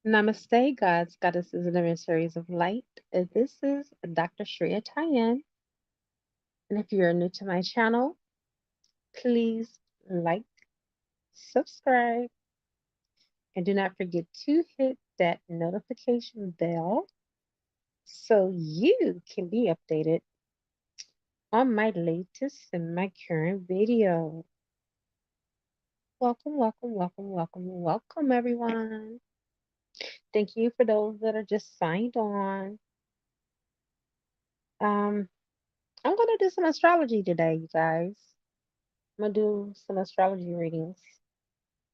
Namaste, gods, goddesses, and emissaries of light. This is Dr. Shreya Tyan. And if you're new to my channel, please like, subscribe, and do not forget to hit that notification bell so you can be updated on my latest and my current video. Welcome, welcome, welcome, welcome, welcome, everyone. Thank you for those that are just signed on. Um, I'm going to do some astrology today, you guys. I'm going to do some astrology readings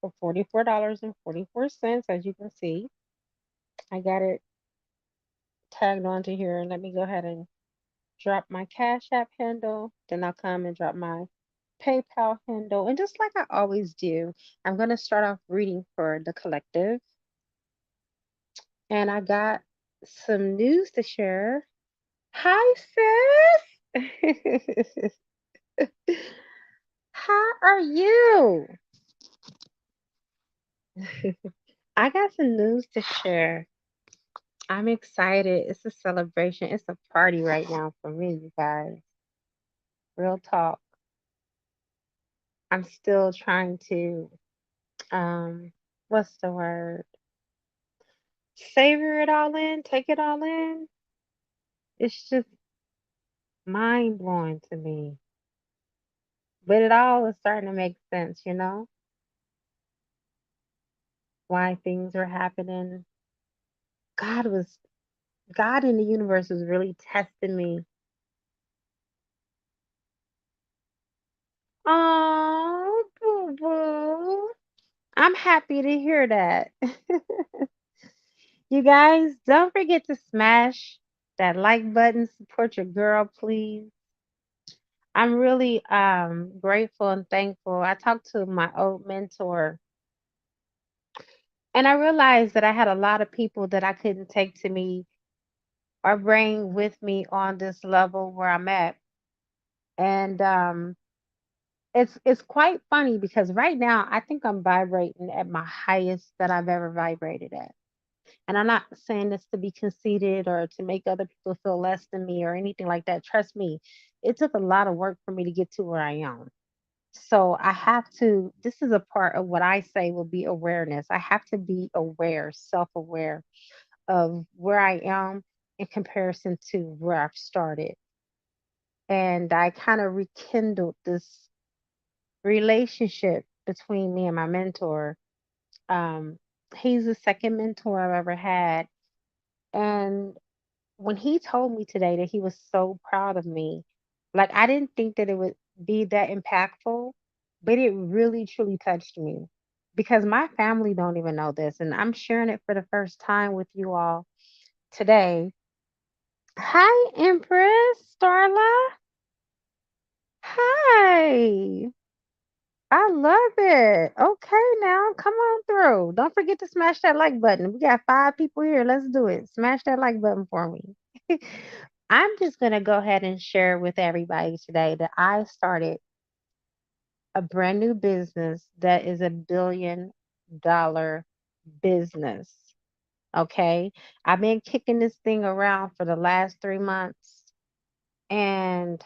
for $44.44. As you can see, I got it tagged onto here. Let me go ahead and drop my Cash App handle. Then I'll come and drop my PayPal handle. And just like I always do, I'm going to start off reading for the collective. And I got some news to share. Hi, sis. How are you? I got some news to share. I'm excited. It's a celebration. It's a party right now for me, you guys. Real talk. I'm still trying to what's the word? Savor it all in, take it all in. It's just mind blowing to me. But it all is starting to make sense, why things are happening. God was God in the universe was really testing me. Oh, boo boo. I'm happy to hear that. You guys, don't forget to smash that like button. Support your girl, please. I'm really grateful and thankful. I talked to my old mentor and I realized that I had a lot of people that I couldn't take to me or bring with me on this level where I'm at. And it's quite funny because right now I think I'm vibrating at my highest that I've ever vibrated at. And I'm not saying this to be conceited or to make other people feel less than me or anything like that. Trust me, it took a lot of work for me to get to where I am. So I have to, this is a part of what I say will be awareness. I have to be aware, self aware of where I am in comparison to where I've started. And I kind of rekindled this relationship between me and my mentor. Um, he's the second mentor I've ever had. And when he told me today that he was so proud of me, like I didn't think that it would be that impactful, but it really truly touched me because my family don't even know this and I'm sharing it for the first time with you all today. Hi Empress Starla. Hi. I love it. Okay, now come on through. Don't forget to smash that like button. We got 5 people here. Let's do it. Smash that like button for me. I'm just going to go ahead and share with everybody today that I started a brand new business that is $1 billion business. Okay. I've been kicking this thing around for the last 3 months and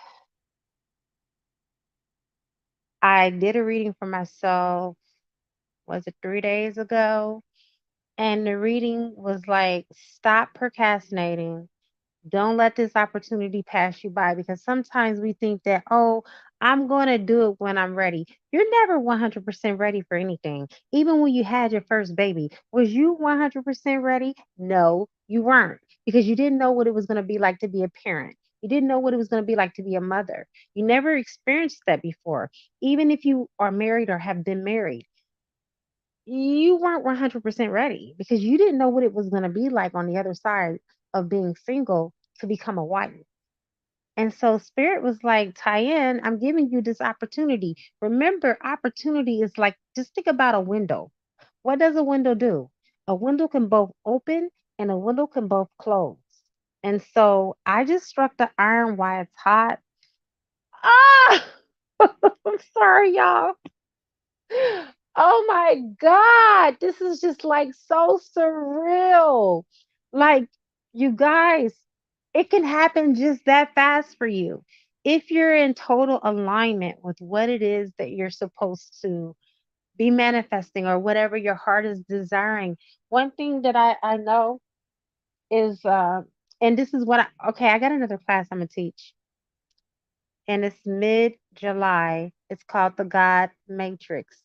I did a reading for myself. Was it 3 days ago? And the reading was like, stop procrastinating. Don't let this opportunity pass you by because sometimes we think that, oh, I'm going to do it when I'm ready. You're never 100% ready for anything. Even when you had your first baby, was you 100% ready? No, you weren't because you didn't know what it was going to be like to be a parent. You didn't know what it was going to be like to be a mother. You never experienced that before. Even if you are married or have been married, you weren't 100% ready because you didn't know what it was going to be like on the other side of being single to become a wife. And so Spirit was like, Tyann, I'm giving you this opportunity. Remember, opportunity is like, just think about a window. What does a window do? A window can both open and a window can both close. And so I just struck the iron while it's hot. Ah, I'm sorry, y'all. Oh my God. This is just like so surreal. Like, you guys, it can happen just that fast for you. If you're in total alignment with what it is that you're supposed to be manifesting or whatever your heart is desiring. One thing that I know is, and this is what okay, I got another class I'm going to teach, and it's mid July. It's called the God Matrix.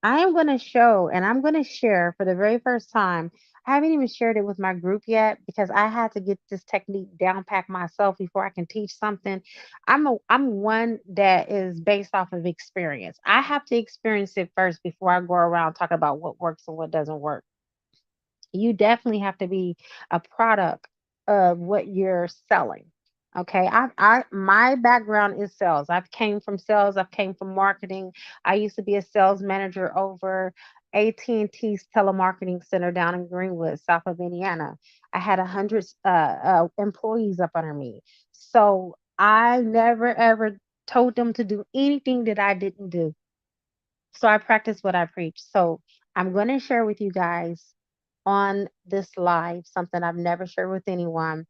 I am going to show and I'm going to share for the very first time. I haven't even shared it with my group yet because I had to get this technique down pack myself before I can teach something. I'm one that is based off of experience. I have to experience it first before I go around talking about what works and what doesn't work. You definitely have to be a product of what you're selling. Okay, my background is sales. I've came from sales. I've came from marketing. I used to be a sales manager over AT&T's telemarketing center down in Greenwood, south of Indiana. I had 100 employees up under me. So I never ever told them to do anything that I didn't do. So I practice what I preach. So I'm going to share with you guys on this live something I've never shared with anyone.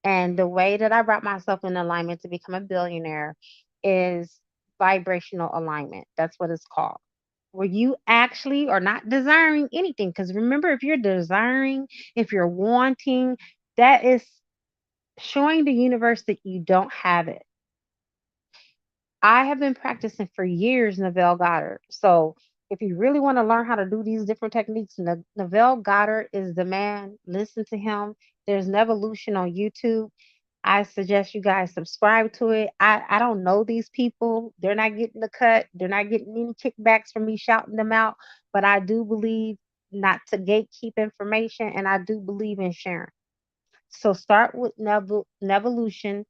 And the way that I brought myself in alignment to become a billionaire is vibrational alignment. That's what it's called. Where you actually are not desiring anything. Because remember, if you're desiring, if you're wanting, that is showing the universe that you don't have it. I have been practicing for years Neville Goddard. So if you really want to learn how to do these different techniques, Neville Goddard is the man. Listen to him. There's Nevolution on YouTube. I suggest you guys subscribe to it. I don't know these people. They're not getting the cut. They're not getting any kickbacks from me shouting them out. But I do believe not to gatekeep information, and I do believe in sharing. So start with Nevolution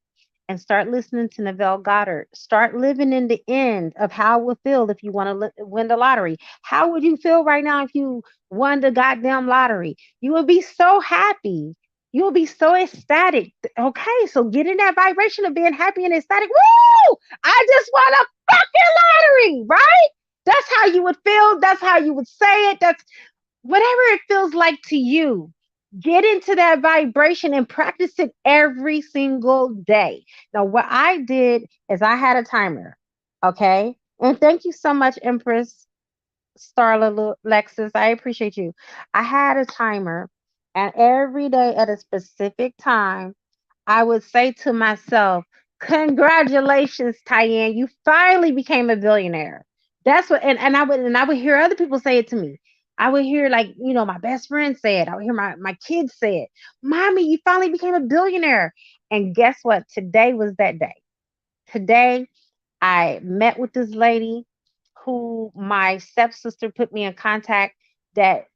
and start listening to Neville Goddard. Start living in the end of how it would feel if you want to win the lottery. How would you feel right now if you won the goddamn lottery? You would be so happy. You will be so ecstatic. Okay, so get in that vibration of being happy and ecstatic. Woo! I just won a fucking lottery, right? That's how you would feel. That's how you would say it. That's whatever it feels like to you. Get into that vibration and practice it every single day. Now, what I did is I had a timer. Okay. And thank you so much, Empress Starla Lexus. I appreciate you. I had a timer, and every day at a specific time, I would say to myself, congratulations, Tyann, you finally became a billionaire. That's what and I would hear other people say it to me. I would hear like, my best friend say it. I would hear my kids say it. Mommy, you finally became a billionaire. And guess what? Today was that day. Today I met with this lady who my stepsister put me in contact that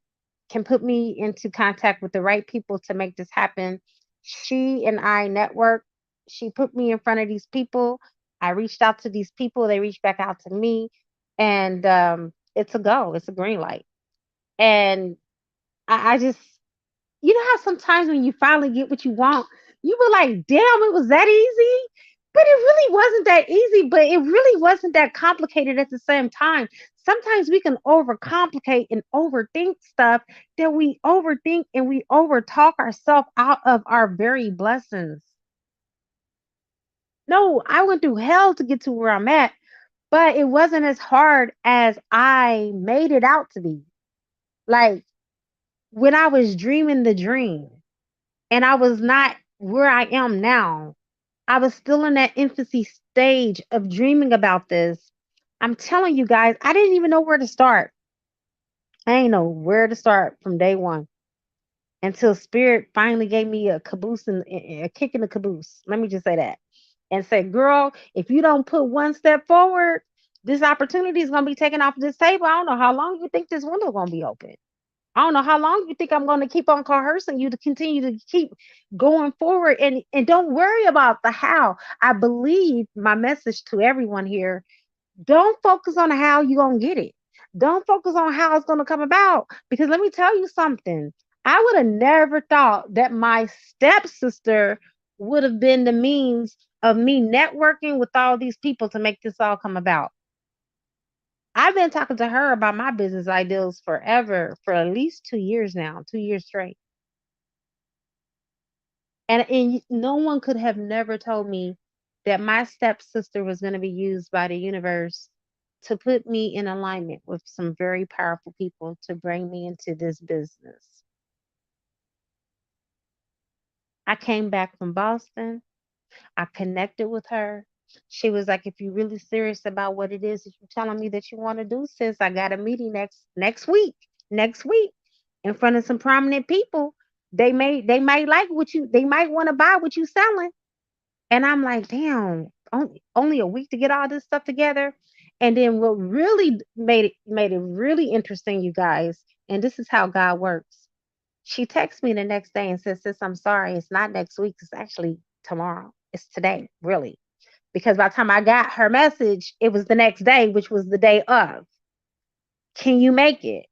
can put me into contact with the right people to make this happen. She and I network. She put me in front of these people. I reached out to these people. They reached back out to me. And it's a go. It's a green light. And I just, how sometimes when you finally get what you want, you were like, damn, it was that easy. But it really wasn't that easy, but it really wasn't that complicated at the same time. Sometimes we can overcomplicate and overthink stuff that we overthink and we overtalk ourselves out of our very blessings. No, I went through hell to get to where I'm at, but it wasn't as hard as I made it out to be. Like when I was dreaming the dream and I was not where I am now, I was still in that infancy stage of dreaming about this. I'm telling you guys, I didn't even know where to start. I didn't know where to start from day one until Spirit finally gave me a caboose and a kick in the caboose. Let me just say that. And say, girl, if you don't put one step forward, this opportunity is going to be taken off this table. I don't know how long you think this window is going to be open. I don't know how long you think I'm going to keep on coercing you to continue to keep going forward, and don't worry about the how. I believe my message to everyone here, don't focus on how you're going to get it. Don't focus on how it's going to come about, because let me tell you something. I would have never thought that my stepsister would have been the means of me networking with all these people to make this all come about. I I've been talking to her about my business ideals forever, for at least 2 years now, 2 years straight. And no one could have never told me that my stepsister was going to be used by the universe to put me in alignment with some very powerful people to bring me into this business. I came back from Boston. I connected with her. She was like, if you're really serious about what it is that you're telling me that you want to do, sis, I got a meeting next week. Next week, in front of some prominent people. They might like what you, they might want to buy what you selling. And I'm like, damn, only a week to get all this stuff together. And then what really made it really interesting, you guys, and this is how God works. She texts me the next day and says, sis, I'm sorry, it's not next week, it's actually tomorrow. It's today, really. Because by the time I got her message, it was the next day, which was the day of. Can you make it?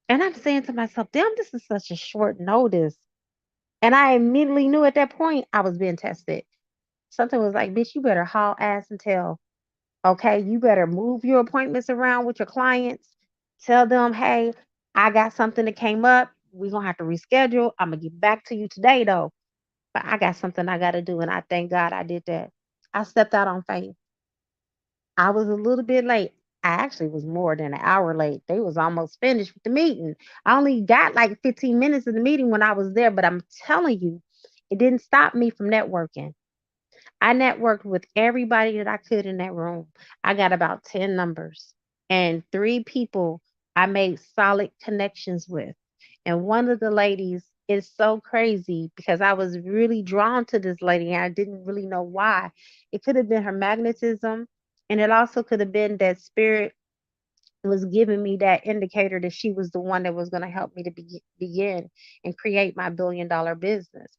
And I'm saying to myself, damn, this is such a short notice. And I immediately knew at that point I was being tested. Something was like, bitch, you better haul ass and tell. Okay, you better move your appointments around with your clients. Tell them, hey, I got something that came up. We're gonna have to reschedule. I'm gonna get back to you today though. But I got something I gotta do. And I thank God I did that. I stepped out on faith. I was a little bit late. I actually was more than an hour late. They was almost finished with the meeting. I only got like 15 minutes of the meeting when I was there, but I'm telling you, it didn't stop me from networking. I networked with everybody that I could in that room. I got about 10 numbers and three people I made solid connections with. And one of the ladies is so crazy because I was really drawn to this lady and I didn't really know why. It could have been her magnetism, and it also could have been that spirit was giving me that indicator that she was the one that was going to help me to begin and create my $1 billion business.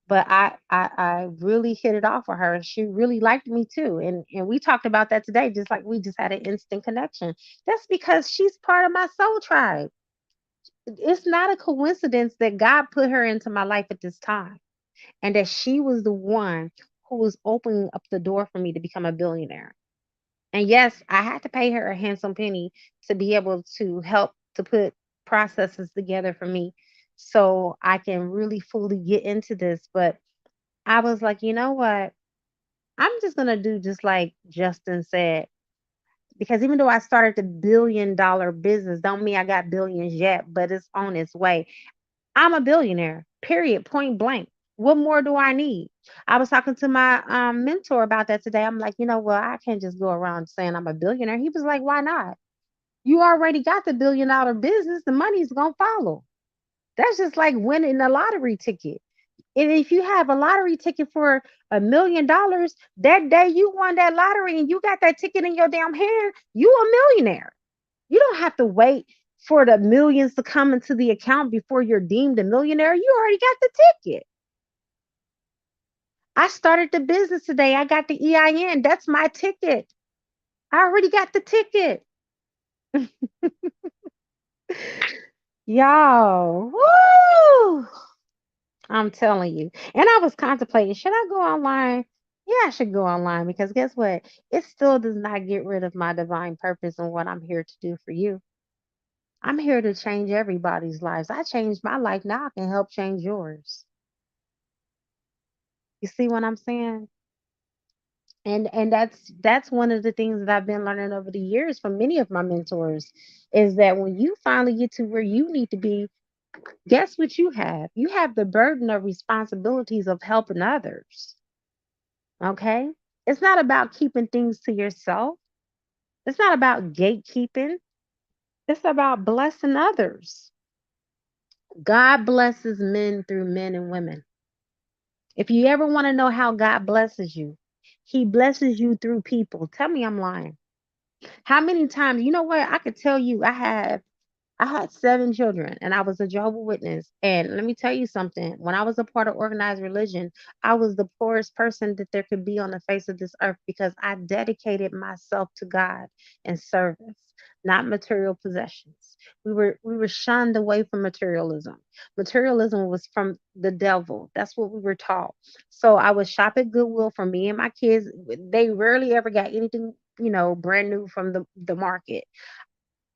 But I really hit it off with her. She really liked me too, and we talked about that today. Just like we just had an instant connection. That's because she's part of my soul tribe. It's not a coincidence that God put her into my life at this time, and that she was the one who was opening up the door for me to become a billionaire. And yes, I had to pay her a handsome penny to be able to help to put processes together for me so I can really fully get into this. But I was like, you know what? I'm just going to do just like Justin said. Because even though I started the $1 billion business, don't mean I got billions yet, but it's on its way. I'm a billionaire, period, point blank. What more do I need? I was talking to my mentor about that today. I'm like, you know what? I can't just go around saying I'm a billionaire. He was like, why not? You already got the $1 billion business. The money's going to follow. That's just like winning a lottery ticket. And if you have a lottery ticket for $1 million, that day you won that lottery and you got that ticket in your damn hand, you a millionaire. You don't have to wait for the millions to come into the account before you're deemed a millionaire. You already got the ticket. I started the business today. I got the EIN. That's my ticket. I already got the ticket. Y'all, woo! I'm telling you. And I was contemplating, should I go online? Yeah, I should go online because guess what? It still does not get rid of my divine purpose and what I'm here to do for you. I'm here to change everybody's lives. I changed my life. Now I can help change yours. You see what I'm saying? And that's one of the things that I've been learning over the years from many of my mentors is that when you finally get to where you need to be, guess what you have? You have the burden of responsibilities of helping others. Okay? It's not about keeping things to yourself. It's not about gatekeeping. It's about blessing others. God blesses men through men and women. If you ever want to know how God blesses you, he blesses you through people. Tell me I'm lying. How many times, you know what? I could tell you I had 7 children and I was a Jehovah Witness. And let me tell you something. When I was a part of organized religion, I was the poorest person that there could be on the face of this earth because I dedicated myself to God and service, not material possessions. We were shunned away from materialism. Materialism was from the devil. That's what we were taught. So I would shop at Goodwill for me and my kids. They rarely ever got anything, brand new from the market.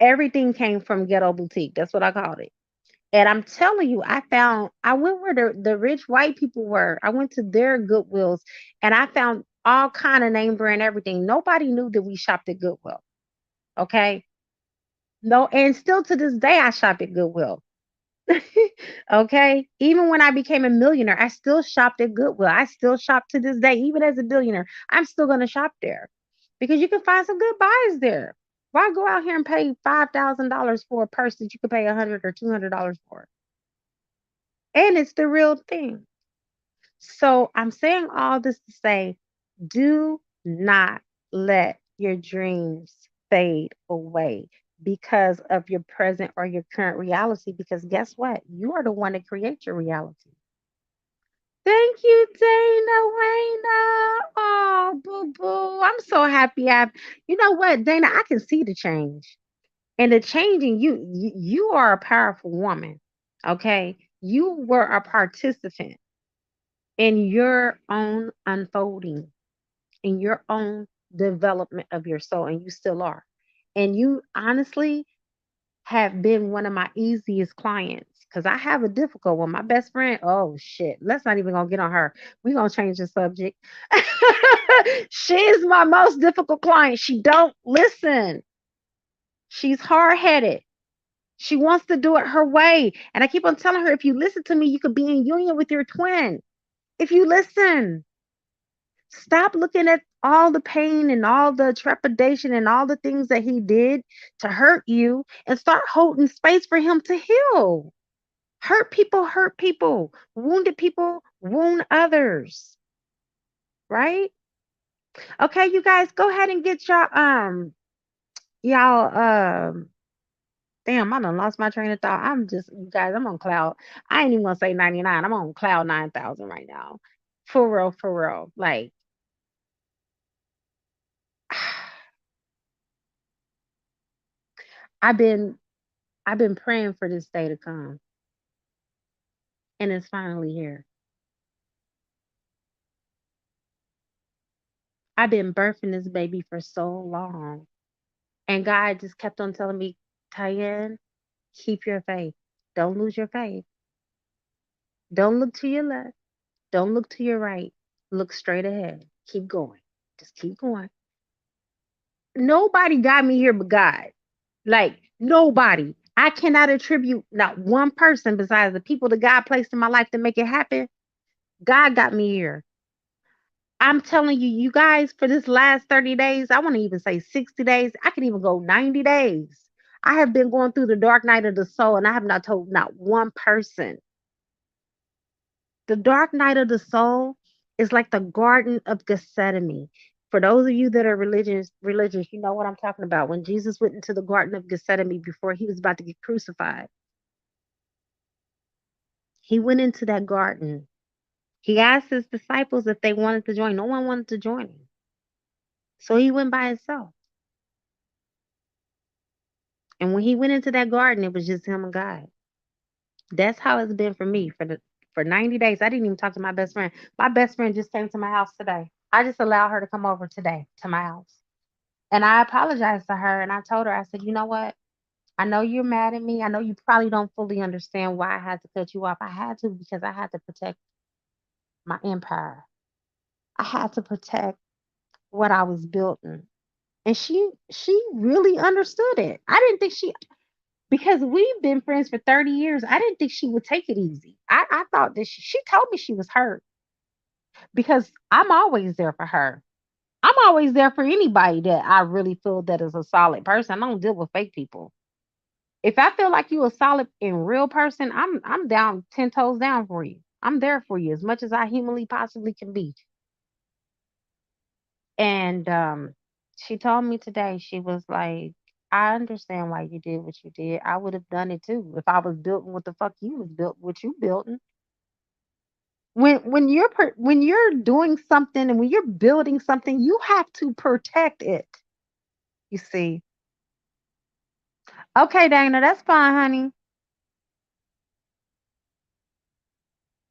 Everything came from Ghetto Boutique. That's what I called it. And I'm telling you, I went where the rich white people were. I went to their Goodwills and I found all kind of name brand everything. Nobody knew that we shopped at Goodwill. Okay. No, and still to this day I shop at Goodwill. Okay. Even when I became a millionaire, I still shopped at Goodwill. I still shop to this day. Even as a billionaire, I'm still gonna shop there because you can find some good buys there. Why go out here and pay $5,000 for a purse that you could pay $100 or $200 for? And it's the real thing. So I'm saying all this to say, do not let your dreams fade away because of your present or your current reality. Because guess what? You are the one that creates your reality. Thank you, Dana Wayna. Oh, boo boo. I'm so happy. You know what, Dana? I can see the change. And the change in you are a powerful woman. Okay. You were a participant in your own unfolding, in your own development of your soul, and you still are. And you honestly have been one of my easiest clients because I have a difficult one. My best friend, oh shit, let's not even gonna get on her. We're gonna change the subject. She is my most difficult client. She don't listen. She's hard-headed. She wants to do it her way. And I keep on telling her, if you listen to me, you could be in union with your twin. If you listen, stop looking at all the pain and all the trepidation and all the things that he did to hurt you and start holding space for him to heal. Hurt people hurt people. Wounded people wound others. Right? Okay, you guys go ahead and get y'all damn, I done lost my train of thought. I'm just you guys, I'm on cloud. I ain't even gonna say 99. I'm on cloud 9,000 right now. For real, for real. Like I've been I've been praying for this day to come, and it's finally here. I've been birthing this baby for so long, and God just kept on telling me, Tyann, keep your faith. Don't lose your faith. Don't look to your left. Don't look to your right. Look straight ahead. Keep going. Just keep going. Nobody got me here but God. Like nobody. I cannot attribute not one person besides the people that God placed in my life to make it happen. God got me here. I'm telling you, you guys, for this last 30 days, I want to even say 60 days. I can even go 90 days. I have been going through the dark night of the soul, and I have not told not one person. The dark night of the soul is like the Garden of Gethsemane. For those of you that are religious, you know what I'm talking about. When Jesus went into the Garden of Gethsemane before he was about to get crucified, he went into that garden. He asked his disciples if they wanted to join. No one wanted to join him. So he went by himself. And when he went into that garden, it was just him and God. That's how it's been for me for 90 days. I didn't even talk to my best friend. My best friend just came to my house today. I just allowed her to come over today to my house. And I apologized to her and I told her, I said, you know what? I know you're mad at me. I know you probably don't fully understand why I had to cut you off. I had to because I had to protect my empire. I had to protect what I was building. And she really understood it. I didn't think she because we've been friends for 30 years. I didn't think she would take it easy. I thought that she told me she was hurt because I'm always there for her. I'm always there for anybody that I really feel that is a solid person. I don't deal with fake people. If I feel like you a solid and real person, I'm down 10 toes down for you. I'm there for you as much as I humanly possibly can be. And she told me today, she was like, I understand why you did what you did. I would have done it too if I was built what the fuck you was built, what you built. When you're when you're doing something and when you're building something, you have to protect it. You see. Okay, Dana, that's fine, honey.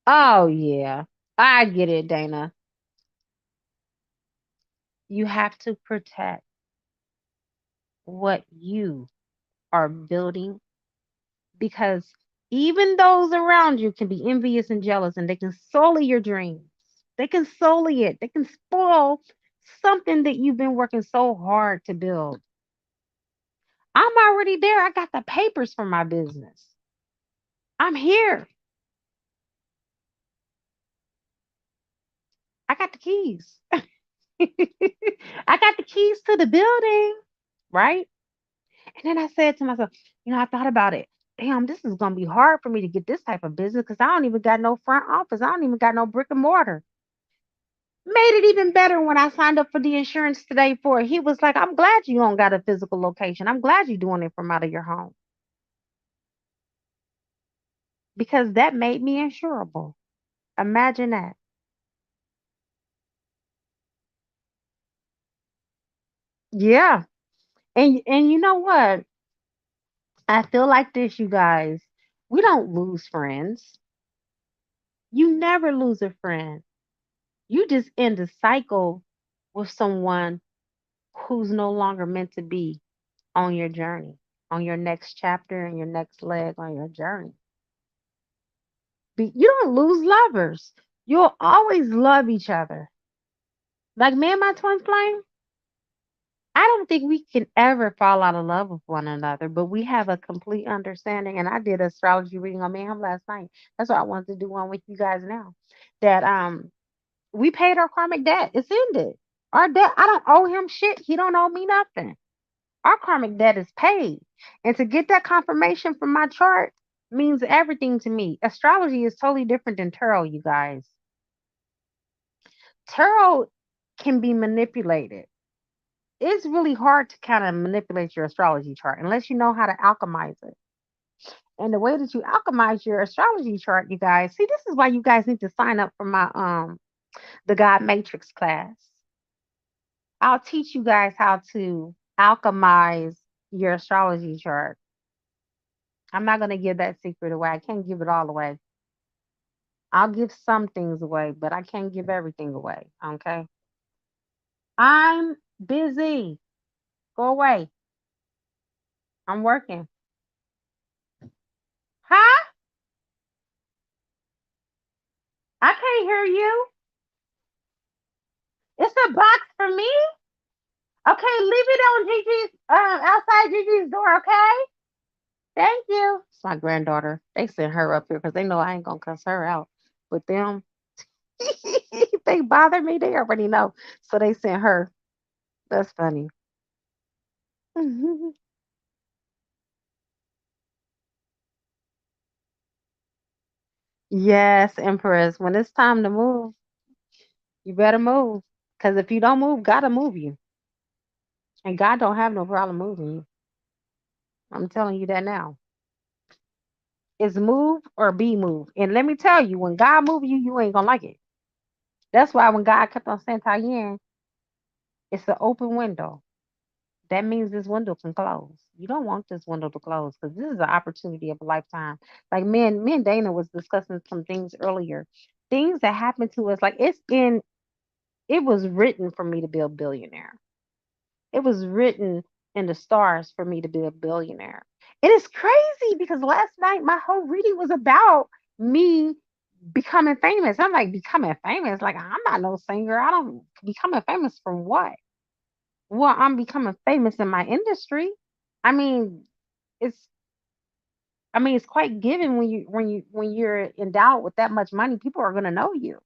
Oh yeah. I get it, Dana. You have to protect what you are building, because even those around you can be envious and jealous, and they can sully your dreams. They can sully it. They can spoil something that you've been working so hard to build. I'm already there. I got the papers for my business. I'm here. I got the keys. I got the keys to the building, right? And then I said to myself, I thought about it. Damn, this is gonna be hard for me to get this type of business because I don't even got no front office. I don't even got no brick and mortar. Made it even better when I signed up for the insurance today for it. He was like, I'm glad you don't got a physical location. I'm glad you're doing it from out of your home because that made me insurable. Imagine that. Yeah. And you know what? I feel like this, you guys. We don't lose friends. You never lose a friend. You just end a cycle with someone who's no longer meant to be on your journey, on your next chapter and your next leg on your journey. You don't lose lovers. You'll always love each other. Like me and my twin flame, I don't think we can ever fall out of love with one another, but we have a complete understanding. And I did astrology reading on me and him last night. That's why I wanted to do one with you guys now. That we paid our karmic debt. It's ended. Our debt, I don't owe him shit. He don't owe me nothing. Our karmic debt is paid. And to get that confirmation from my chart means everything to me. Astrology is totally different than tarot, you guys. Tarot can be manipulated. It's really hard to kind of manipulate your astrology chart unless you know how to alchemize it. And the way that you alchemize your astrology chart, you guys, see, this is why you guys need to sign up for my the God Matrix class. I'll teach you guys how to alchemize your astrology chart. I'm not going to give that secret away. I can't give it all away. I'll give some things away, but I can't give everything away. Okay. I'm busy. Go away. I'm working. Huh? I can't hear you. It's a box for me. Okay, leave it on Gigi's outside Gigi's door, okay? Thank you. It's my granddaughter. They sent her up here because they know I ain't gonna cuss her out. But them, if they bother me, they already know. So they sent her. That's funny. Yes, Empress. When it's time to move, you better move. Because if you don't move, God'll move you. And God don't have no problem moving you. I'm telling you that now. It's move or be moved. And let me tell you, when God move you, you ain't gonna like it. That's why when God kept on saying, Tyann, it's an open window. That means this window can close. You don't want this window to close because this is an opportunity of a lifetime. Like me and Dana was discussing some things earlier. Things that happen to us, like it was written for me to be a billionaire. It was written in the stars for me to be a billionaire. And it's crazy because last night my whole reading was about me becoming famous. I'm like, becoming famous? Like, I'm not no singer. I don't becoming famous from what? Well, I'm becoming famous in my industry. I mean, it's it's quite given when you're endowed with that much money, people are gonna know you.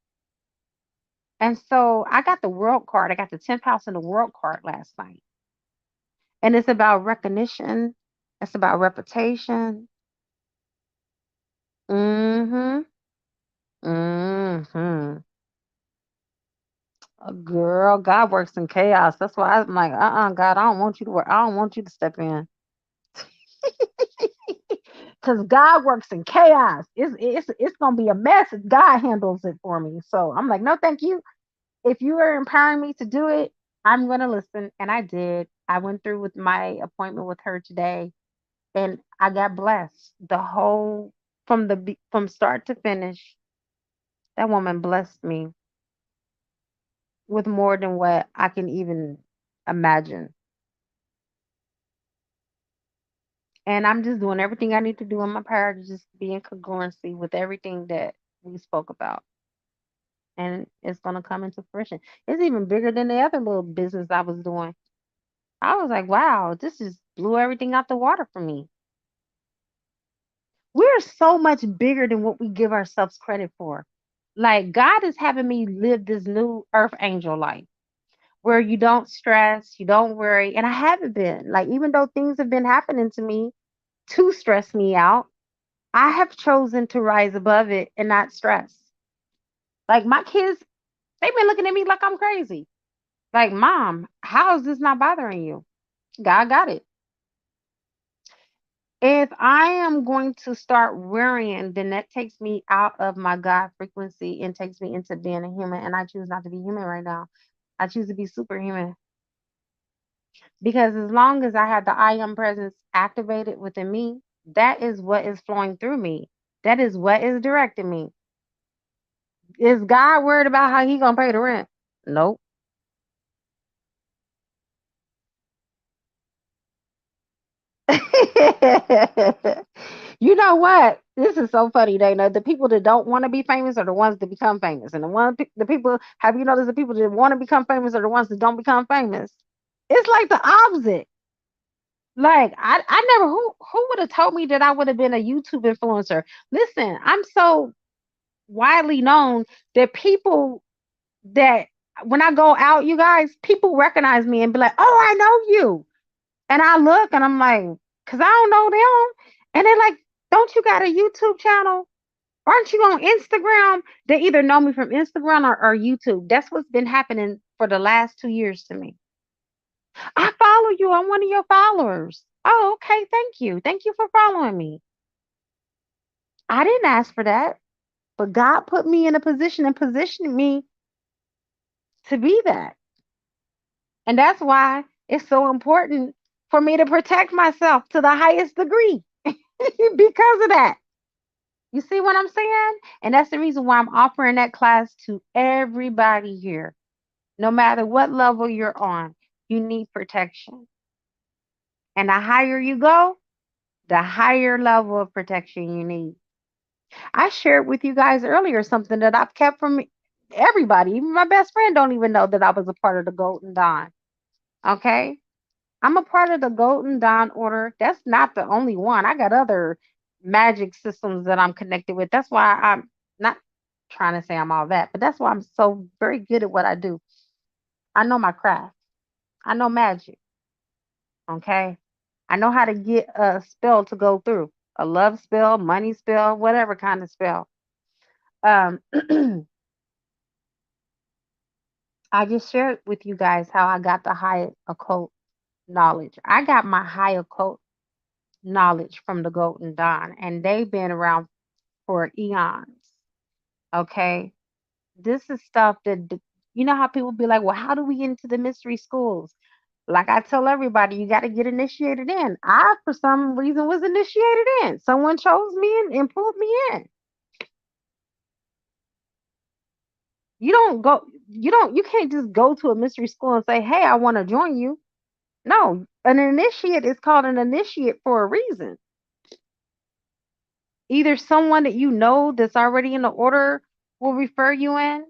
And so I got the world card. I got the 10th house in the world card last night. And it's about recognition. It's about reputation. Mm-hmm. Mm-hmm. Girl, God works in chaos. That's why I'm like, God, I don't want you to work. I don't want you to step in. Because God works in chaos. It's gonna be a mess if God handles it for me. So I'm like, no, thank you. If you are empowering me to do it, I'm gonna listen. And I did. I went through with my appointment with her today, and I got blessed. The whole from start to finish, that woman blessed me with more than what I can even imagine. And I'm just doing everything I need to do in my power to just be in congruency with everything that we spoke about. And it's going to come into fruition. It's even bigger than the other little business I was doing. I was like, wow, this just blew everything out the water for me. We're so much bigger than what we give ourselves credit for. Like, God is having me live this new earth angel life where you don't stress, you don't worry. And I haven't been. Like, even though things have been happening to me to stress me out, I have chosen to rise above it and not stress. Like, my kids, they've been looking at me like I'm crazy. Like, Mom, how is this not bothering you? God got it. If I am going to start worrying, then that takes me out of my God frequency and takes me into being a human. And I choose not to be human right now. I choose to be superhuman. Because as long as I have the I am presence activated within me, that is what is flowing through me. That is what is directing me. Is God worried about how he gonna pay the rent? Nope. You know what? This is so funny, Dana. The people that don't want to be famous are the ones that become famous, and the people. Have you noticed the people that want to become famous are the ones that don't become famous? It's like the opposite. Like I never who would have told me that I would have been a YouTube influencer. Listen, I'm so widely known that people that when I go out, you guys, people recognize me and be like, "Oh, I know you." And I look and I'm like, "Cause I don't know them." And they're like, "Don't you got a YouTube channel? Aren't you on Instagram?" They either know me from Instagram or YouTube. That's what's been happening for the last 2 years to me. I follow you. I'm one of your followers. Oh, okay. Thank you. Thank you for following me. I didn't ask for that, but God put me in a position and positioned me to be that. And that's why it's so important for me to protect myself to the highest degree because of that. You see what I'm saying? And that's the reason why I'm offering that class to everybody here. No matter what level you're on, you need protection. And the higher you go, the higher level of protection you need. I shared with you guys earlier something that I've kept from everybody. Even my best friend don't even know that I was a part of the Golden Dawn. Okay? I'm a part of the Golden Dawn Order. That's not the only one. I got other magic systems that I'm connected with. That's why I'm not trying to say I'm all that, but that's why I'm so very good at what I do. I know my craft. I know magic. Okay? I know how to get a spell to go through. A love spell, money spell, whatever kind of spell. Um I just shared with you guys how I got the high occult knowledge. I got my high occult knowledge from the Golden Dawn, and they've been around for eons. Okay. This is stuff that, you know, how people be like, well, how do we get into the mystery schools? Like I tell everybody, you got to get initiated in. I, for some reason, was initiated in. Someone chose me and pulled me in. You can't just go to a mystery school and say, hey, I want to join you. No, an initiate is called an initiate for a reason. Either someone that you know that's already in the order will refer you in.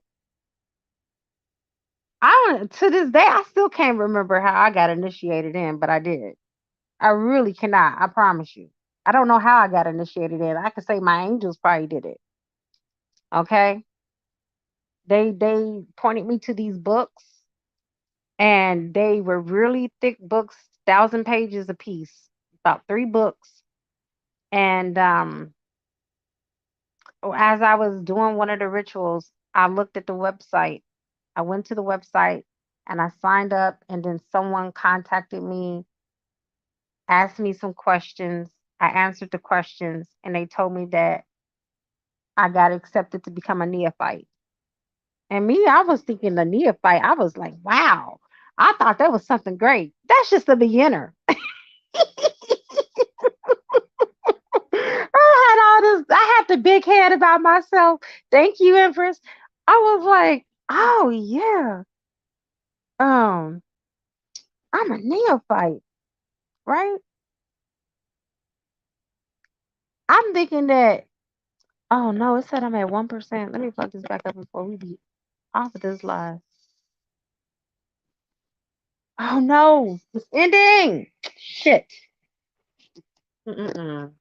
I don't, to this day, I still can't remember how I got initiated in, but I did. I really cannot. I promise you. I don't know how I got initiated in. I could say my angels probably did it. Okay. They pointed me to these books, and they were really thick books, 1,000 pages a piece, about 3 books. And as I was doing one of the rituals, I looked at the website. I went to the website and I signed up, and then someone contacted me, asked me some questions. I answered the questions, and they told me that I got accepted to become a neophyte. And me, I was thinking the neophyte, I was like, wow, I thought that was something great. That's just a beginner. I had the big head about myself. Thank you, Empress. I was like, oh yeah, um, I'm a neophyte, right? I'm thinking that, oh no, it said I'm at 1%. Let me plug this back up before we be off of this live. Oh no, it's ending. Shit. Mm-mm-mm.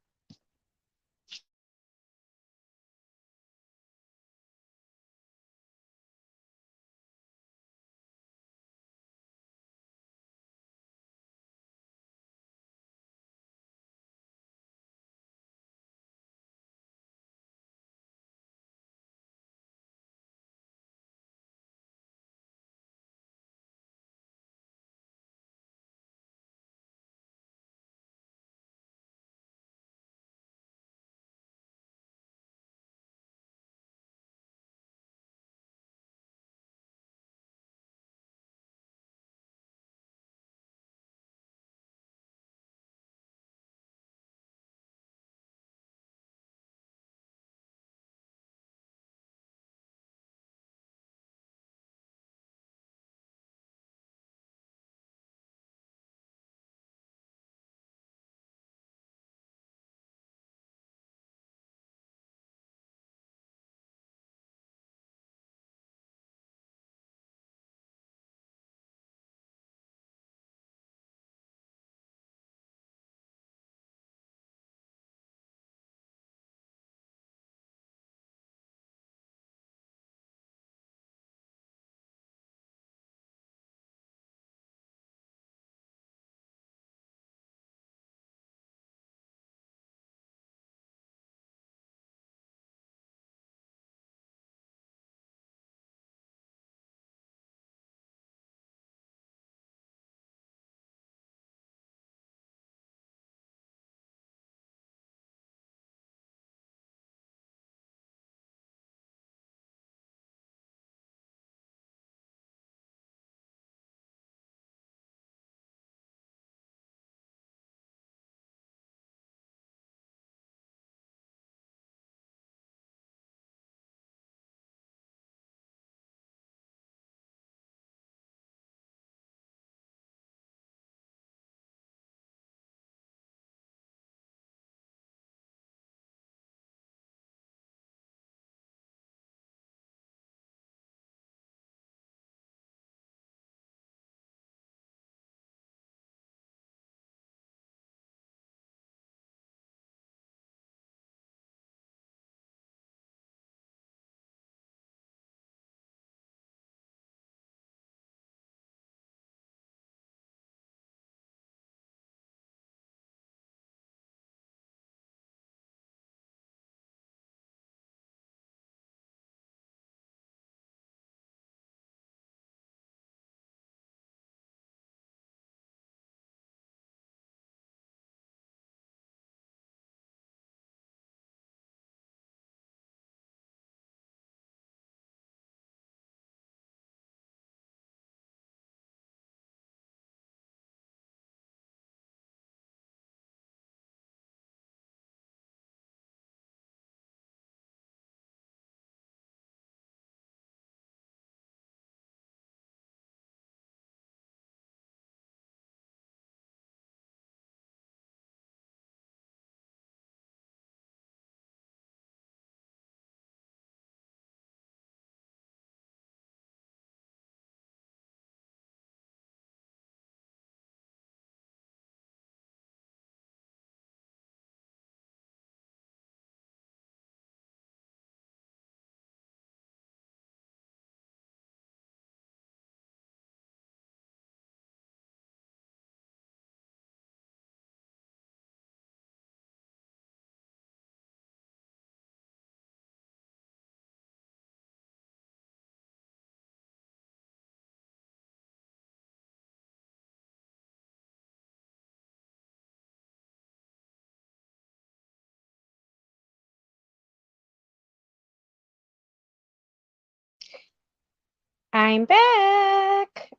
I'm back.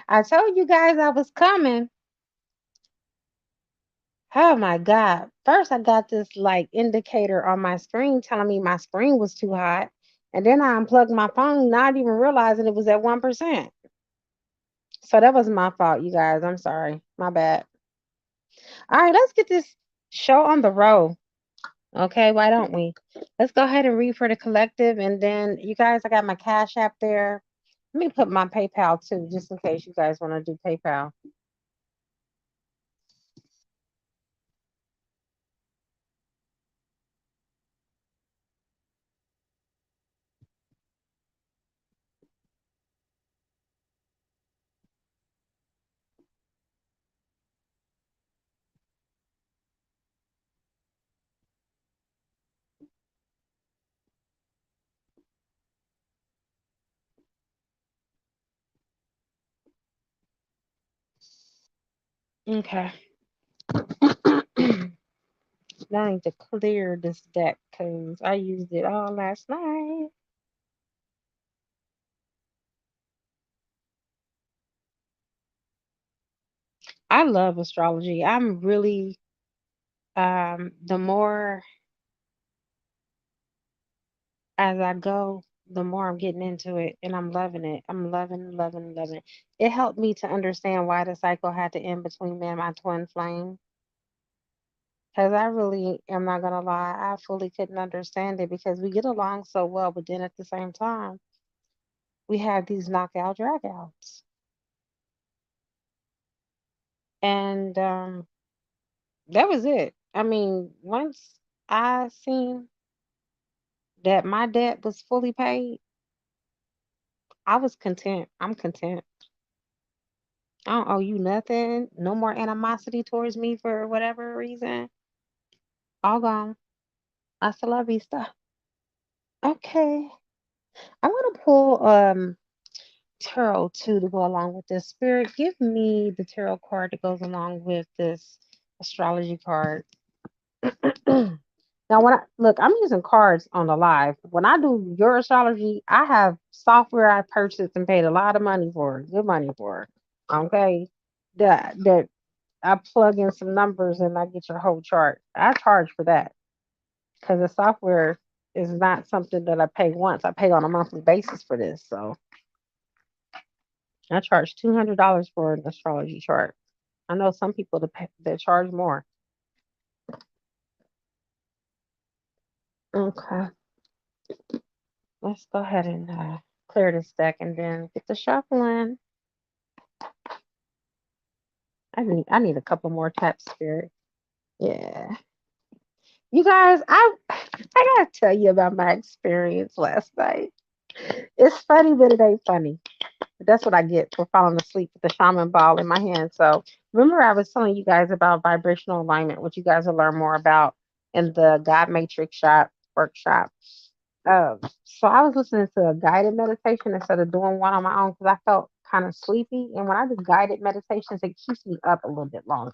I told you guys I was coming. Oh my God. First, I got this like indicator on my screen telling me my screen was too hot. And then I unplugged my phone, not even realizing it was at 1%. So that was my fault, you guys. I'm sorry. My bad. All right, let's get this show on the road. Okay, why don't we? Let's go ahead and read for the collective, and then you guys, I got my Cash App there. Let me put my PayPal too, just in case you guys want to do PayPal. Okay. Now I need to clear this deck because I used it all last night. I love astrology. I'm really the more as I go, the more I'm getting into it and I'm loving it. I'm loving it. It helped me to understand why the cycle had to end between me and my twin flame. Because I really am not gonna lie, I fully couldn't understand it because we get along so well, but then at the same time, we have these knockout dragouts. And that was it. I mean, once I seen that my debt was fully paid, I was content. I'm content. I don't owe you nothing. No more animosity towards me for whatever reason. All gone. Hasta la vista. Okay. I want to pull tarot too to go along with this. Spirit, give me the tarot card that goes along with this astrology card. Now, when I look, I'm using cards on the live. When I do your astrology, I have software I purchased and paid a lot of money for, good money for. Okay, that I plug in some numbers and I get your whole chart. I charge for that because the software is not something that I pay once. I pay on a monthly basis for this, so I charge $200 for an astrology chart. I know some people that charge more. Okay, let's go ahead and clear this deck and then get the shuffling. I need a couple more taps, Spirit. Yeah. You guys, I gotta tell you about my experience last night. It's funny, but it ain't funny. But that's what I get for falling asleep with the shaman ball in my hand. So remember I was telling you guys about vibrational alignment, which you guys will learn more about in the God Matrix shop workshop. So I was listening to a guided meditation instead of doing one on my own because I felt kind of sleepy. And when I do guided meditations, it keeps me up a little bit longer.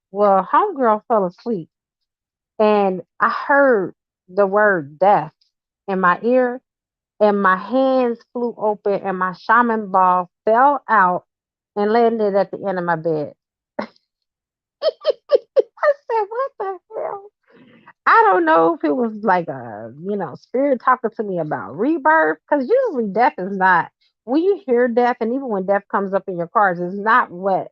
Well, homegirl fell asleep and I heard the word death in my ear, and my hands flew open, and my shaman ball fell out and landed at the end of my bed. I said, "What the hell?" I don't know if it was like a spirit talking to me about rebirth, because usually death is not. When you hear death, and even when death comes up in your cards, it's not what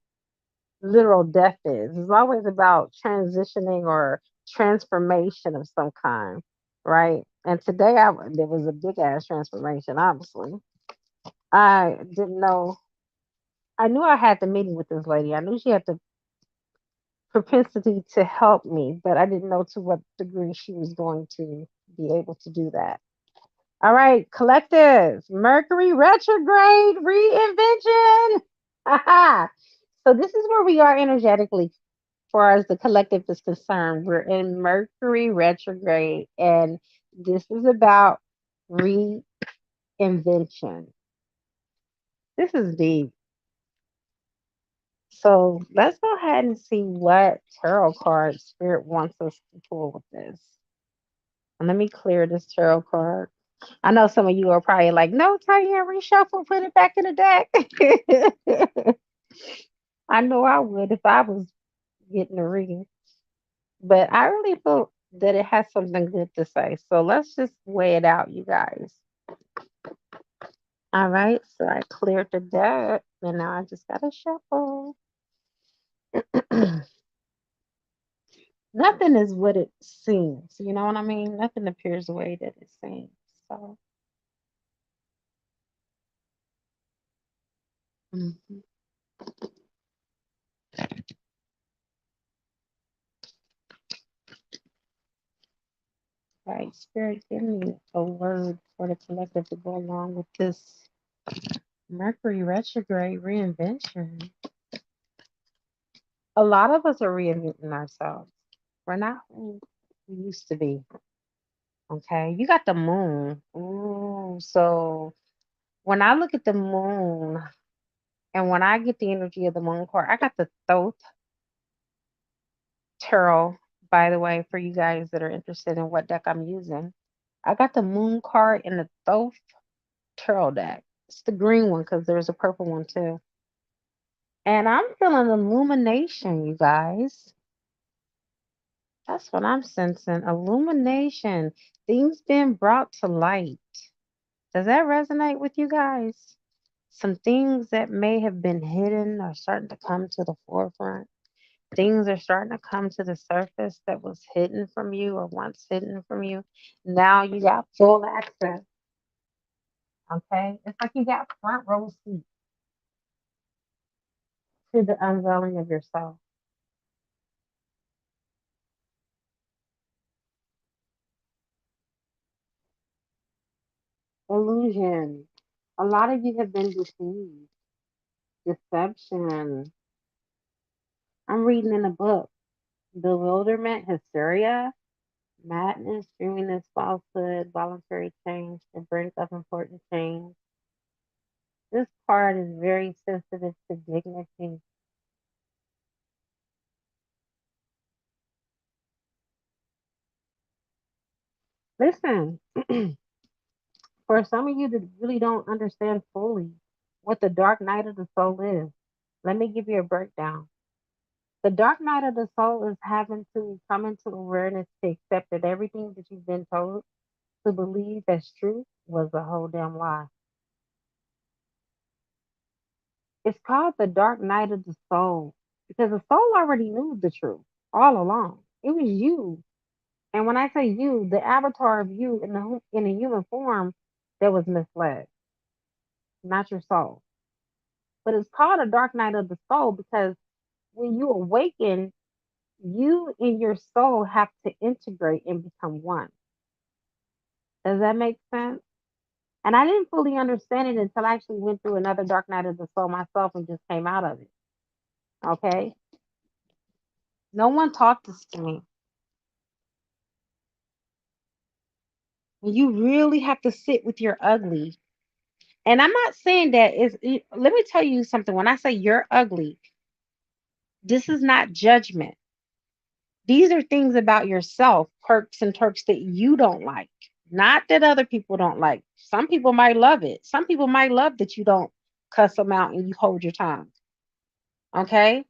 literal death is. It's always about transitioning or transformation of some kind, right? And today there was a big ass transformation. Obviously, I didn't know. I knew I had the meeting with this lady. I knew she had the propensity to help me, but I didn't know to what degree she was going to be able to do that. All right, collective Mercury retrograde reinvention. So this is where we are energetically far as the collective is concerned. We're in Mercury retrograde, and this is about reinvention. This is deep. So let's go ahead and see what tarot card Spirit wants us to pull with this. And let me clear this tarot card. I know some of you are probably like, no, Tanya, reshuffle, put it back in the deck. I know I would if I was getting a reading. But I really feel that it has something good to say. So let's just weigh it out, you guys. All right. So I cleared the deck, and now I just got to shuffle. Nothing is what it seems. You know what I mean? Nothing appears the way that it seems. So, mhm. Right, Spirit, give me a word for the collective to go along with this Mercury retrograde reinvention. A lot of us are reinventing ourselves. We're not who we used to be. Okay, you got the moon. Ooh, so when I look at the moon and when I get the energy of the moon card, I got the Thoth tarot, by the way, for you guys that are interested in what deck I'm using. I got the moon card in the Thoth tarot deck. It's the green one because there's a purple one too. And I'm feeling illumination, you guys. That's what I'm sensing. Illumination. Things being brought to light. Does that resonate with you guys? Some things that may have been hidden are starting to come to the forefront. Things are starting to come to the surface that was hidden from you or once hidden from you. Now you got full access. Okay? It's like you got front row seat to the unveiling of yourself. Illusion. A lot of you have been deceived. Deception. I'm reading in a book. Bewilderment, hysteria, madness, dreaminess, falsehood, voluntary change, the brink of important change. This card is very sensitive to dignity. Listen, for some of you that really don't understand fully what the dark night of the soul is, let me give you a breakdown. The dark night of the soul is having to come into awareness to accept that everything that you've been told to believe as truth was a whole damn lie. It's called the dark night of the soul because the soul already knew the truth all along. It was you. And when I say you, the avatar of you in in a human form that was misled, not your soul. But it's called a dark night of the soul because when you awaken, you and your soul have to integrate and become one. Does that make sense? And I didn't fully understand it until I actually went through another dark night of the soul myself and just came out of it. Okay. No one taught this to me. You really have to sit with your ugly. And I'm not saying that let me tell you something. When I say you're ugly, this is not judgment. These are things about yourself, perks and turks that you don't like, not that other people don't like. Some people might love it. Some people might love that you don't cuss them out and you hold your tongue. Okay.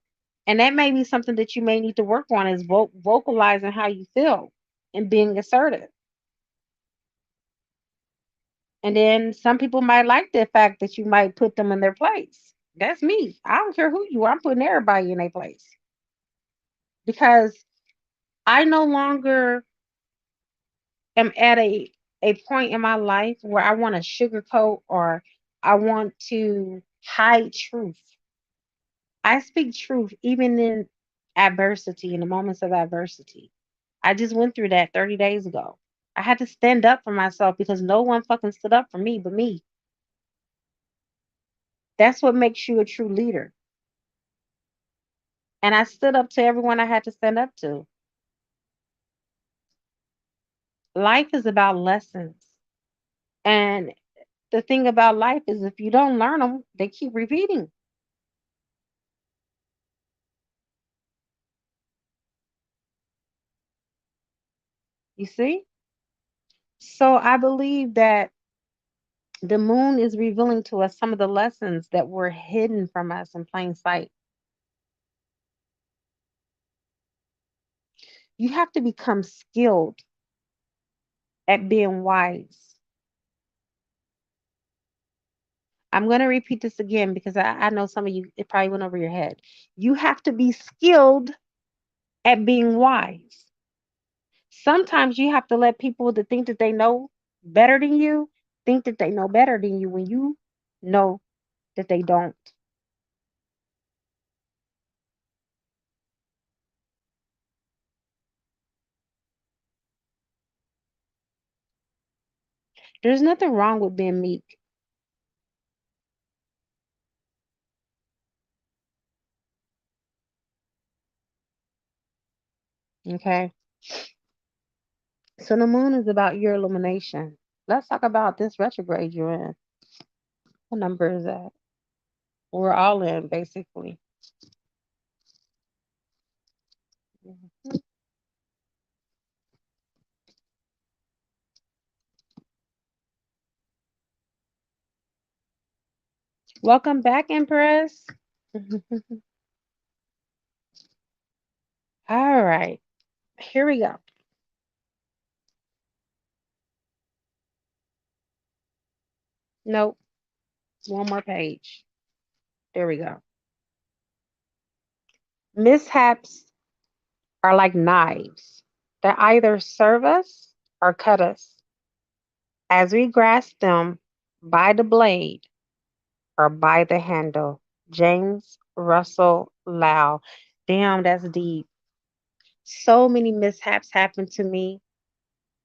And that may be something that you may need to work on is vocalizing how you feel and being assertive. And then some people might like the fact that you might put them in their place. That's me. I don't care who you are. I'm putting everybody in their place because I no longer am at a point in my life where I want to sugarcoat or I want to hide truth. I speak truth even in adversity, in the moments of adversity. I just went through that 30 days ago. I had to stand up for myself because no one fucking stood up for me but me. That's what makes you a true leader. And I stood up to everyone I had to stand up to. Life is about lessons. And the thing about life is if you don't learn them, they keep repeating. You see? So I believe that the moon is revealing to us some of the lessons that were hidden from us in plain sight. You have to become skilled at being wise. I'm going to repeat this again because I know some of you, it probably went over your head. You have to be skilled at being wise. Sometimes you have to let people that think that they know better than you think that they know better than you when you know that they don't. There's nothing wrong with being meek. Okay. So the moon is about your illumination. Let's talk about this retrograde you're in. What number is that? We're all in, basically. Mhm. Welcome back, Empress. All right. Here we go. Nope. One more page. There we go. Mishaps are like knives that either serve us or cut us as we grasp them by the blade or by the handle. James Russell Lau. Damn, that's deep. So many mishaps happened to me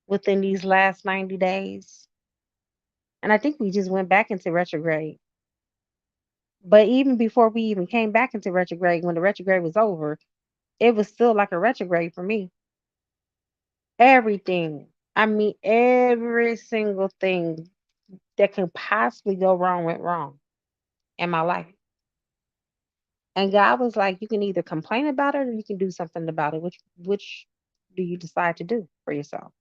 within these last 90 days. And I think we just went back into retrograde. But even before we even came back into retrograde, when the retrograde was over, it was still like a retrograde for me. Everything. I mean, every single thing that could possibly go wrong went wrong in my life. And God was like, you can either complain about it or you can do something about it. Which do you decide to do for yourself?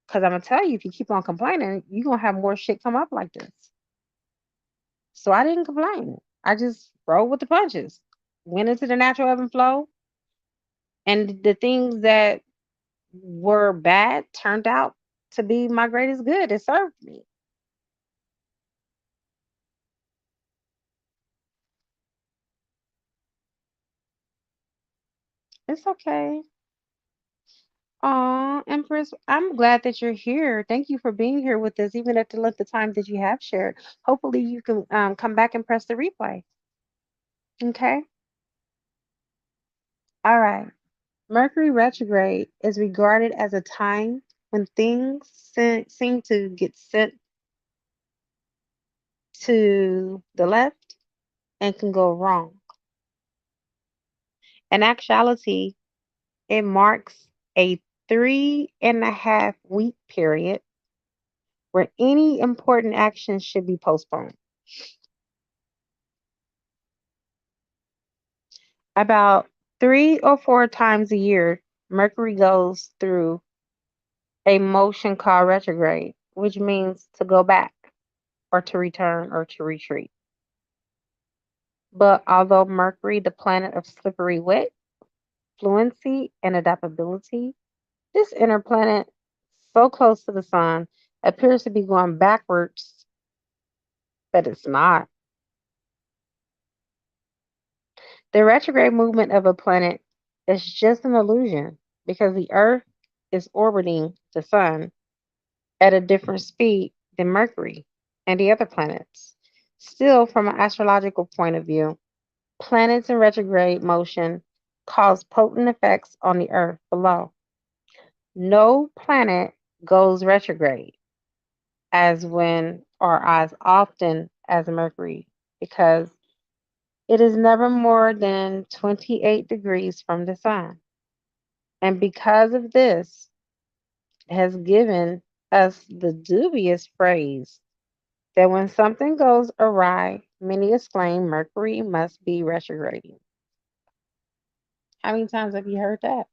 Because I'm gonna tell you, if you keep on complaining, you're gonna have more shit come up like this. So I didn't complain. I just rolled with the punches. Went into the natural ebb and flow. And the things that were bad turned out to be my greatest good. It served me. It's okay. Aw, Empress, I'm glad that you're here. Thank you for being here with us, even at the length of time that you have shared. Hopefully, you can come back and press the replay. Okay. All right. Mercury retrograde is regarded as a time when things seem to get sent to the left and can go wrong. In actuality, it marks a 3.5 week period where any important action should be postponed. About 3 or 4 times a year, Mercury goes through a motion called retrograde, which means to go back or to return or to retreat. But although Mercury, the planet of slippery wit, fluency, and adaptability, this inner planet, so close to the sun, appears to be going backwards, but it's not. The retrograde movement of a planet is just an illusion because the Earth is orbiting the sun at a different speed than Mercury and the other planets. Still, from an astrological point of view, planets in retrograde motion cause potent effects on the Earth below. No planet goes retrograde as when or as often as Mercury because it is never more than 28 degrees from the sun. And because of this, has given us the dubious phrase that when something goes awry, many exclaim Mercury must be retrograding. How many times have you heard that?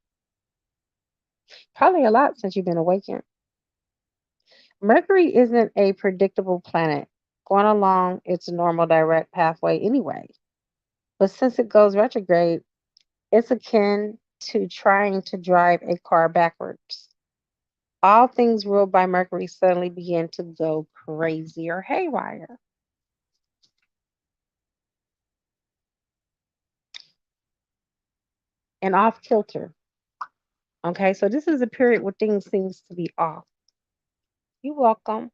Probably a lot since you've been awakened. Mercury isn't a predictable planet going along its normal direct pathway anyway. But since it goes retrograde, it's akin to trying to drive a car backwards. All things ruled by Mercury suddenly begin to go crazy or haywire and off kilter. Okay, so this is a period where things seems to be off. You're welcome.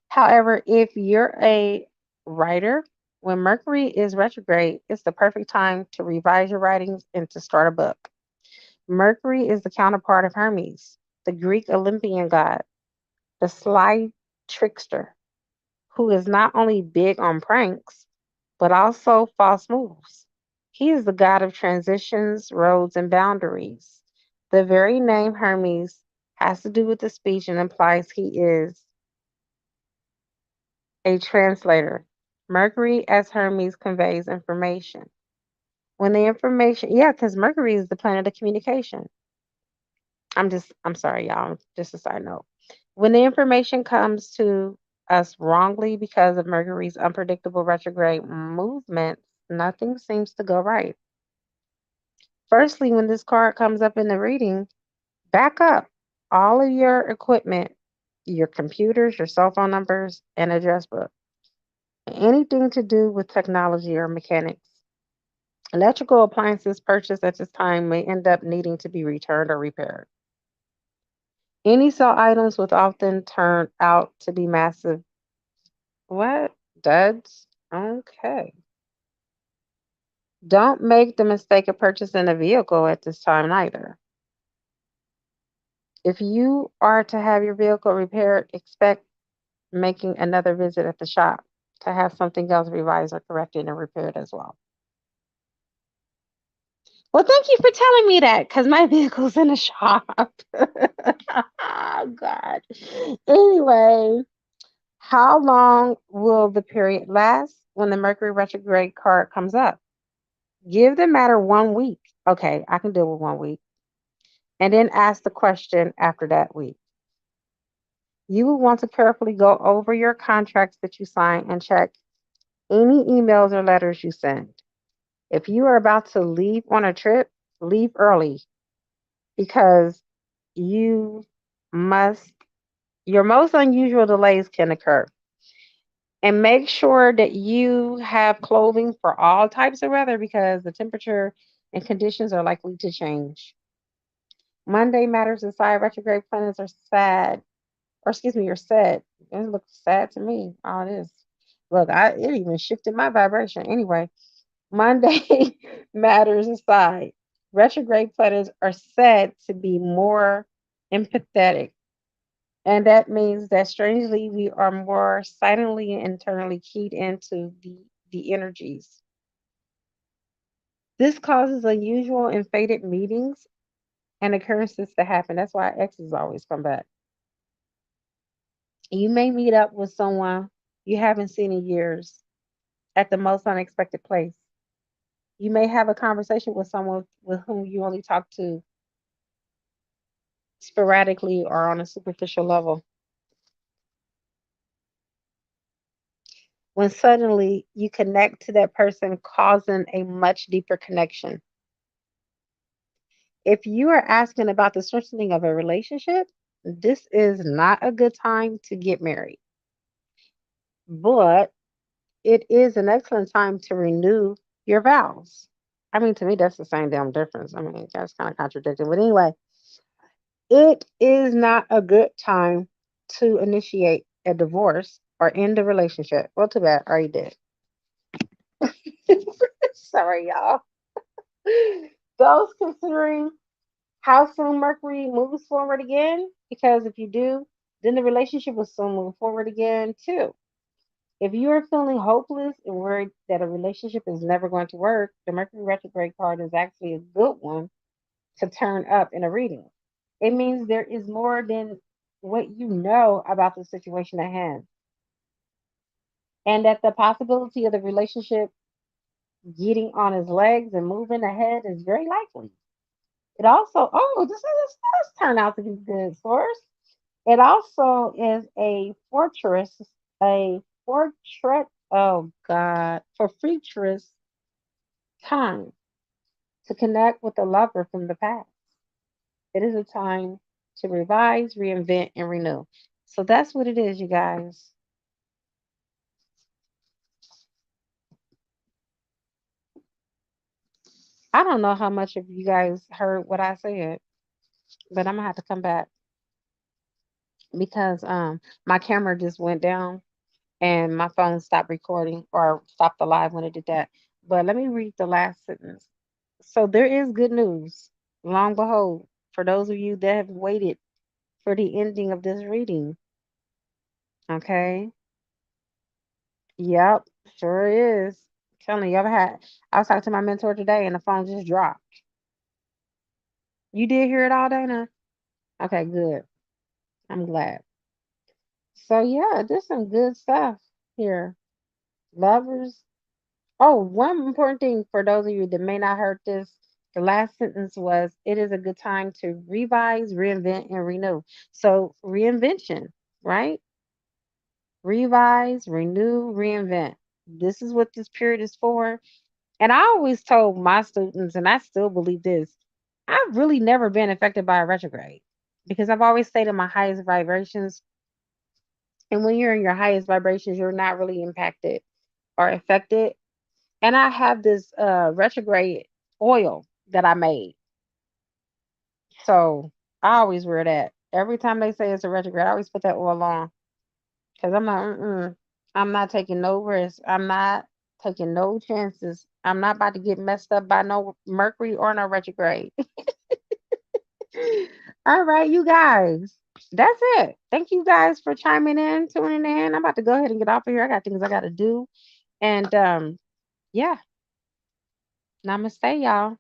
However, if you're a writer, when Mercury is retrograde, it's the perfect time to revise your writings and to start a book. Mercury is the counterpart of Hermes, the Greek Olympian god, the sly trickster, who is not only big on pranks, but also false moves. He is the god of transitions, roads, and boundaries. The very name Hermes has to do with the speech and implies he is a translator. Mercury as Hermes conveys information. When the information, yeah, because Mercury is the planet of communication. I'm sorry, y'all. Just a side note. When the information comes to us wrongly because of Mercury's unpredictable retrograde movements, nothing seems to go right. Firstly, when this card comes up in the reading, back up all of your equipment, your computers, your cell phone numbers, and address book. Anything to do with technology or mechanics. Electrical appliances purchased at this time may end up needing to be returned or repaired. Any sell items will often turn out to be massive. What? Duds? Okay. Don't make the mistake of purchasing a vehicle at this time either. If you are to have your vehicle repaired, expect making another visit at the shop to have something else revised or corrected and repaired as well. Well, thank you for telling me that because my vehicle's in the shop. Oh, God. Anyway, how long will the period last when the Mercury retrograde card comes up? Give the matter 1 week. Okay, I can deal with 1 week. And then ask the question after that week. You will want to carefully go over your contracts that you sign and check any emails or letters you send. If you are about to leave on a trip, leave early because you must, your most unusual delays can occur. And make sure that you have clothing for all types of weather because the temperature and conditions are likely to change. Monday matters aside, retrograde planets are sad, or excuse me, you're sad. It looks sad to me. All it is. Look, it even shifted my vibration. Anyway, Monday matters aside. Retrograde planets are said to be more empathetic. And that means that strangely, we are more silently and internally keyed into the energies. This causes unusual and fated meetings and occurrences to happen. That's why exes always come back. You may meet up with someone you haven't seen in years at the most unexpected place. You may have a conversation with someone with whom you only talk to sporadically or on a superficial level. When suddenly you connect to that person, causing a much deeper connection. If you are asking about the strengthening of a relationship, this is not a good time to get married, but it is an excellent time to renew your vows. I mean, to me, that's the same damn difference. I mean, that's kind of contradicting. But anyway, it is not a good time to initiate a divorce or end a relationship. Well, too bad. I already did. Sorry, y'all. Those considering how soon Mercury moves forward again, because if you do, then the relationship will soon move forward again, too. If you are feeling hopeless and worried that a relationship is never going to work, the Mercury retrograde card is actually a good one to turn up in a reading. It means there is more than what you know about the situation at hand, and that the possibility of the relationship getting on his legs and moving ahead is very likely. It also, oh, this does turn out to be good, source. It also is a portrait, oh God, for futurist time to connect with a lover from the past. It is a time to revise, reinvent, and renew. So that's what it is, you guys. I don't know how much of you guys heard what I said. but I'm gonna have to come back because my camera just went down and my phone stopped recording or stopped the live when it did that. But let me read the last sentence. So there is good news. Long behold, for those of you that have waited for the ending of this reading. Okay. Yep, sure is. Telling you, ever had I was talking to my mentor today and the phone just dropped. You did hear it all, Dana? Okay, good. I'm glad. So yeah, there's some good stuff here. Lovers. Oh, one important thing for those of you that may not heard this, the last sentence was it is a good time to revise, reinvent, and renew. So reinvention, right? Revise, renew, reinvent. This is what this period is for. And I always told my students, and I still believe this, I've really never been affected by a retrograde because I've always stayed in my highest vibrations. And when you're in your highest vibrations, you're not really impacted or affected. And I have this retrograde oil that I made. So I always wear that. Every time they say it's a retrograde, I always put that oil on because I'm like, I'm not taking no risks. I'm not taking no chances. I'm not about to get messed up by no Mercury or no retrograde. All right, you guys. That's it. Thank you guys for chiming in, tuning in. I'm about to go ahead and get off of here. I got things I got to do. And yeah, namaste, y'all.